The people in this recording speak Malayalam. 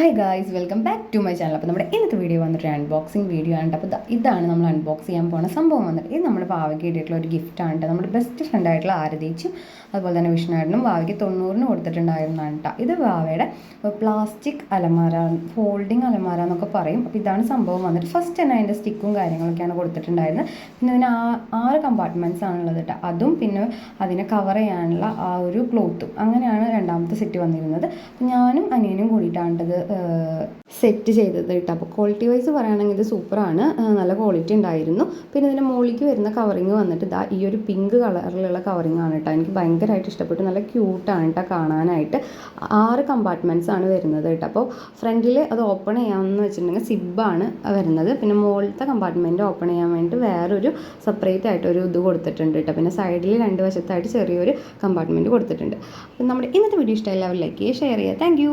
Hi guys, welcome back to my channel. അപ്പോൾ നമ്മുടെ ഇന്നത്തെ വീഡിയോ വന്നിട്ട് അൺബോക്സിങ് വീഡിയോ ആണ്. അപ്പോൾ ഇതാണ് നമ്മൾ അൺബോക്സ് ചെയ്യാൻ പോകുന്ന സംഭവം വന്നിട്ട്. ഇത് നമ്മുടെ ഭാവിക്ക് കിട്ടിയിട്ടുള്ള ഒരു ഗിഫ്റ്റാണ്. നമ്മുടെ ബെസ്റ്റ് ഫ്രണ്ടായിട്ടുള്ള ആരതിച്ചും അതുപോലെ തന്നെ വിഷ്ണുവായിട്ടും ഭാവിക്ക് 90-ന് കൊടുത്തിട്ടുണ്ടായിരുന്നതാണ് കേട്ടോ. ഇത് ഭാവയുടെ പ്ലാസ്റ്റിക് അലമാര, ഫോൾഡിങ് അലമാര എന്നൊക്കെ പറയും. അപ്പോൾ ഇതാണ് സംഭവം വന്നിട്ട്. ഫസ്റ്റ് തന്നെ അതിൻ്റെ സ്റ്റിക്കും കാര്യങ്ങളൊക്കെയാണ് കൊടുത്തിട്ടുണ്ടായിരുന്നത്. പിന്നെ ഇതിന് 6 കമ്പാർട്ട്മെൻറ്റ്സ് ആണുള്ളത് കേട്ടോ. അതും പിന്നെ അതിനെ കവർ ചെയ്യാനുള്ള ആ ഒരു ക്ലോത്തും, അങ്ങനെയാണ് രണ്ടാമത്തെ സെറ്റ് വന്നിരുന്നത്. അപ്പോൾ ഞാനും അനിയനും കൂടിയിട്ടാണ്ടത് സെറ്റ് ചെയ്തത് കേട്ടോ. അപ്പോൾ ക്വാളിറ്റി വൈസ് പറയുകയാണെങ്കിൽ ഇത് സൂപ്പറാണ്, നല്ല ക്വാളിറ്റി ഉണ്ടായിരുന്നു. പിന്നെ ഇതിൻ്റെ മുകളിലേക്ക് വരുന്ന കവറിങ് വന്നിട്ട് ഈ ഒരു പിങ്ക് കളറിലുള്ള കവറിങ് ആണ് കേട്ടോ. എനിക്ക് ഭയങ്കരമായിട്ട് ഇഷ്ടപ്പെട്ടു. നല്ല ക്യൂട്ടാണ് കേട്ടോ കാണാനായിട്ട്. 6 കമ്പാർട്ട്മെൻറ്റ്സ് ആണ് വരുന്നത് കേട്ടോ. അപ്പോൾ ഫ്രണ്ടിൽ അത് ഓപ്പൺ ചെയ്യാമെന്ന് വെച്ചിട്ടുണ്ടെങ്കിൽ സിബാണ് വരുന്നത്. പിന്നെ മുകളിലത്തെ കമ്പാർട്ട്മെൻറ്റ് ഓപ്പൺ ചെയ്യാൻ വേണ്ടിയിട്ട് വേറൊരു സെപ്പറേറ്റ് ആയിട്ടൊരു ഇത് കൊടുത്തിട്ടുണ്ട് കേട്ടോ. പിന്നെ സൈഡിൽ 2 വശത്തായിട്ട് ചെറിയൊരു കമ്പാർട്ട്മെൻറ്റ് കൊടുത്തിട്ടുണ്ട്. അപ്പം നമ്മുടെ ഇന്നത്തെ വീഡിയോ ഇഷ്ടമായി എല്ലാവരും ലൈക്ക് ചെയ്യുക, ഷെയർ ചെയ്യുക. താങ്ക്